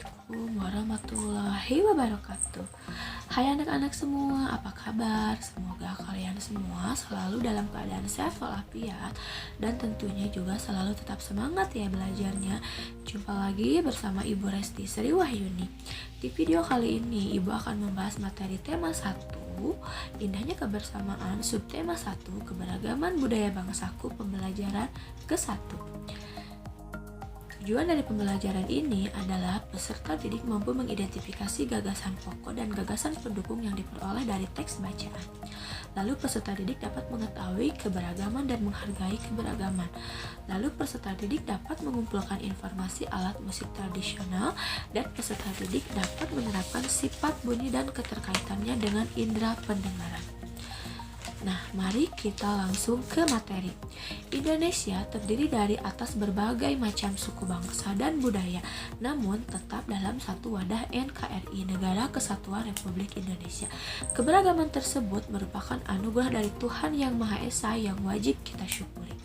Assalamualaikum warahmatullahi wabarakatuh. Hai anak-anak semua, apa kabar? Semoga kalian semua selalu dalam keadaan sehat walafiat dan tentunya juga selalu tetap semangat ya belajarnya. Jumpa lagi bersama Ibu Resti Sri Wahyuni. Di video kali ini Ibu akan membahas materi tema 1, indahnya kebersamaan, subtema 1, keberagaman budaya bangsaku, pembelajaran ke-1. Tujuan dari pembelajaran ini adalah peserta didik mampu mengidentifikasi gagasan pokok dan gagasan pendukung yang diperoleh dari teks bacaan. Lalu peserta didik dapat mengetahui keberagaman dan menghargai keberagaman. Lalu peserta didik dapat mengumpulkan informasi alat musik tradisional dan peserta didik dapat menerapkan sifat bunyi dan keterkaitannya dengan indera pendengaran. Nah, mari kita langsung ke materi. Indonesia terdiri dari atas berbagai macam suku bangsa dan budaya, namun tetap dalam satu wadah NKRI, Negara Kesatuan Republik Indonesia. Keberagaman tersebut merupakan anugerah dari Tuhan Yang Maha Esa yang wajib kita syukuri.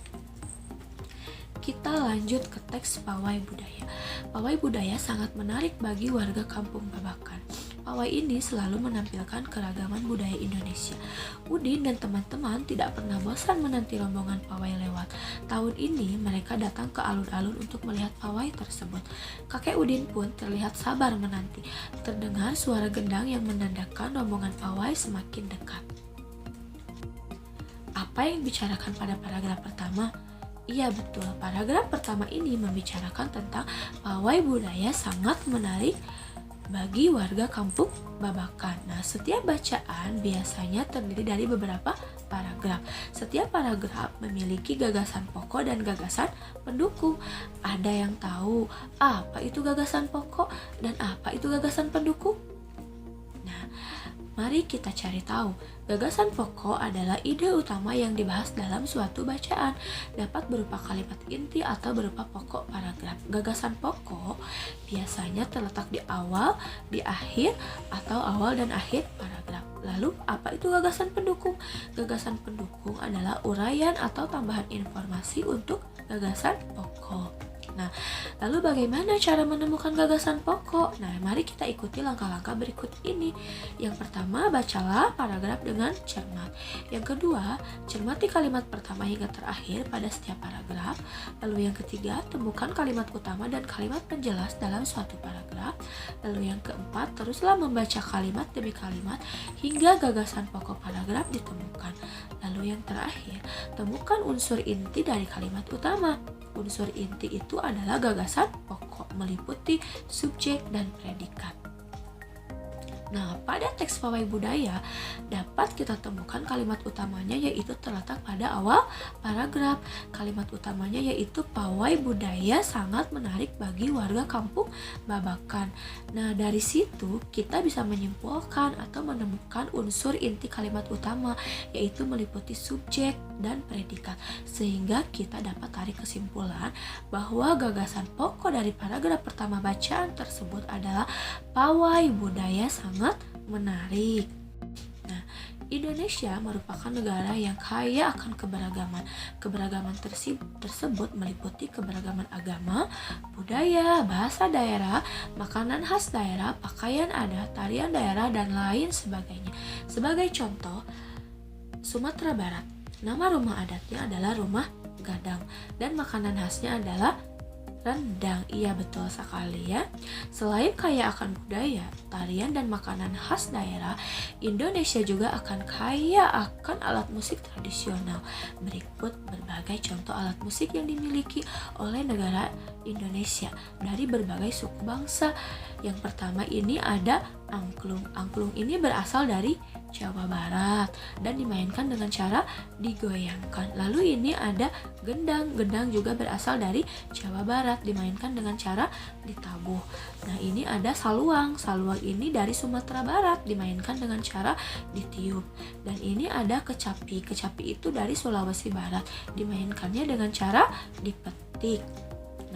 Kita lanjut ke teks Pawai Budaya. Pawai Budaya sangat menarik bagi warga kampung Babakan. Pawai ini selalu menampilkan keragaman budaya Indonesia. Udin dan teman-teman tidak pernah bosan menanti rombongan pawai lewat. Tahun ini mereka datang ke alun-alun untuk melihat pawai tersebut. Kakek Udin pun terlihat sabar menanti. Terdengar suara gendang yang menandakan rombongan pawai semakin dekat. Apa yang dibicarakan pada paragraf pertama? Iya betul, paragraf pertama ini membicarakan tentang pawai budaya sangat menarik bagi warga kampung Babakan. Nah, setiap bacaan biasanya terdiri dari beberapa paragraf. Setiap paragraf memiliki gagasan pokok dan gagasan pendukung. Ada yang tahu apa itu gagasan pokok dan apa itu gagasan pendukung? Nah, mari kita cari tahu. Gagasan pokok adalah ide utama yang dibahas dalam suatu bacaan, dapat berupa kalimat inti atau berupa pokok paragraf. Gagasan pokok biasanya terletak di awal, di akhir, atau awal dan akhir paragraf. Lalu, apa itu gagasan pendukung? Gagasan pendukung adalah uraian atau tambahan informasi untuk gagasan pokok. Nah, lalu bagaimana cara menemukan gagasan pokok? Nah, mari kita ikuti langkah-langkah berikut ini. Yang pertama, bacalah paragraf dengan cermat. Yang kedua, cermati kalimat pertama hingga terakhir pada setiap paragraf. Lalu yang ketiga, temukan kalimat utama dan kalimat penjelas dalam suatu paragraf. Lalu yang keempat, teruslah membaca kalimat demi kalimat hingga gagasan pokok paragraf ditemukan. Lalu yang terakhir, temukan unsur inti dari kalimat utama. Unsur inti itu adalah gagasan pokok, meliputi subjek dan predikat. Nah, pada teks Pawai Budaya dapat kita temukan kalimat utamanya yaitu terletak pada awal paragraf. Kalimat utamanya yaitu Pawai Budaya sangat menarik bagi warga kampung Babakan. Nah, dari situ kita bisa menyimpulkan atau menemukan unsur inti kalimat utama yaitu meliputi subjek dan predikat, sehingga kita dapat tarik kesimpulan bahwa gagasan pokok dari paragraf pertama bacaan tersebut adalah Pawai Budaya sangat menarik. Nah, Indonesia merupakan negara yang kaya akan keberagaman. Keberagaman tersebut meliputi keberagaman agama, budaya, bahasa daerah, makanan khas daerah, pakaian adat, tarian daerah, dan lain sebagainya. Sebagai contoh, Sumatera Barat, nama rumah adatnya adalah rumah gadang dan makanan khasnya adalah rendang. Iya betul sekali ya. Selain kaya akan budaya, tarian dan makanan khas daerah, Indonesia juga akan kaya akan alat musik tradisional. Berikut berbagai contoh alat musik yang dimiliki oleh negara Indonesia dari berbagai suku bangsa. Yang pertama ini ada angklung. Angklung ini berasal dari Jawa Barat dan dimainkan dengan cara digoyangkan. Lalu ini ada gendang. Gendang juga berasal dari Jawa Barat, dimainkan dengan cara ditabuh. Nah, ini ada saluang. Saluang ini dari Sumatera Barat, dimainkan dengan cara ditiup. Dan ini ada kecapi. Kecapi itu dari Sulawesi Barat, dimainkannya dengan cara dipetik.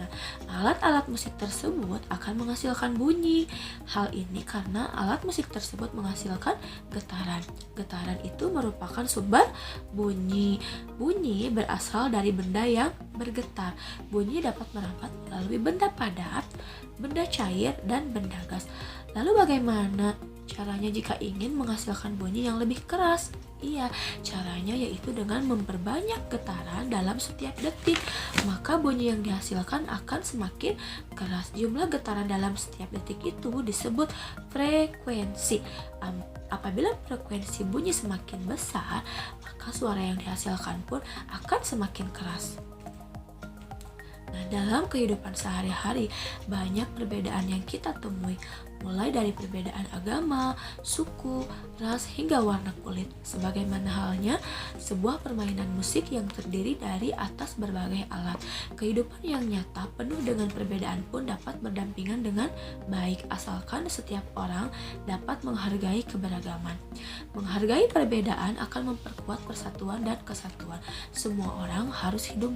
Nah, alat-alat musik tersebut akan menghasilkan bunyi. Hal ini karena alat musik tersebut menghasilkan getaran. Getaran itu merupakan sumber bunyi. Bunyi berasal dari benda yang bergetar. Bunyi dapat merambat melalui benda padat, benda cair, dan benda gas. Lalu bagaimana caranya jika ingin menghasilkan bunyi yang lebih keras? Iya, caranya yaitu dengan memperbanyak getaran dalam setiap detik. Maka bunyi yang dihasilkan akan semakin keras. Jumlah getaran dalam setiap detik itu disebut frekuensi. Apabila frekuensi bunyi semakin besar, maka suara yang dihasilkan pun akan semakin keras. Nah, dalam kehidupan sehari-hari banyak perbedaan yang kita temui, mulai dari perbedaan agama, suku, ras, hingga warna kulit. Sebagaimana halnya sebuah permainan musik yang terdiri dari atas berbagai alat. Kehidupan yang nyata penuh dengan perbedaan pun dapat berdampingan dengan baik, asalkan setiap orang dapat menghargai keberagaman. Menghargai perbedaan akan memperkuat persatuan dan kesatuan. Semua orang harus hidup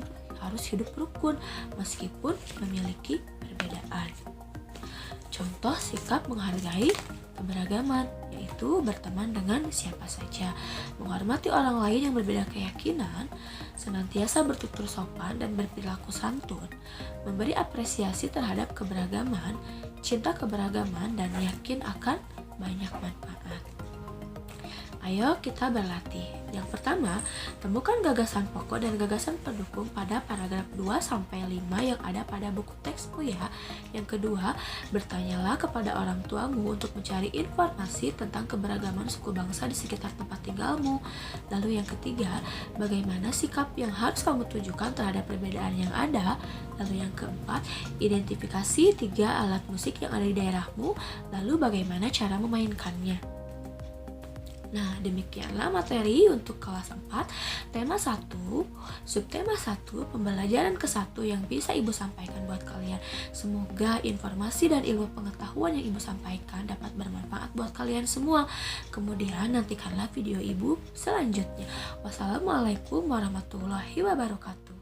rukun meskipun memiliki perbedaan. Contoh sikap menghargai keberagaman yaitu berteman dengan siapa saja, menghormati orang lain yang berbeda keyakinan, senantiasa bertutur sopan dan berperilaku santun, memberi apresiasi terhadap keberagaman, cinta keberagaman, dan yakin akan banyak manfaat. Ayo kita berlatih. Yang pertama, temukan gagasan pokok dan gagasan pendukung pada paragraf 2-5 yang ada pada buku teksmu ya. Yang kedua, bertanyalah kepada orang tuamu untuk mencari informasi tentang keberagaman suku bangsa di sekitar tempat tinggalmu. Lalu yang ketiga, bagaimana sikap yang harus kamu tunjukkan terhadap perbedaan yang ada. Lalu yang keempat, identifikasi 3 alat musik yang ada di daerahmu, lalu bagaimana cara memainkannya. Nah, demikianlah materi untuk kelas 4, tema 1, subtema 1, pembelajaran ke-1 yang bisa Ibu sampaikan buat kalian. Semoga informasi dan ilmu pengetahuan yang Ibu sampaikan dapat bermanfaat buat kalian semua. Kemudian nantikanlah video Ibu selanjutnya. Wassalamualaikum warahmatullahi wabarakatuh.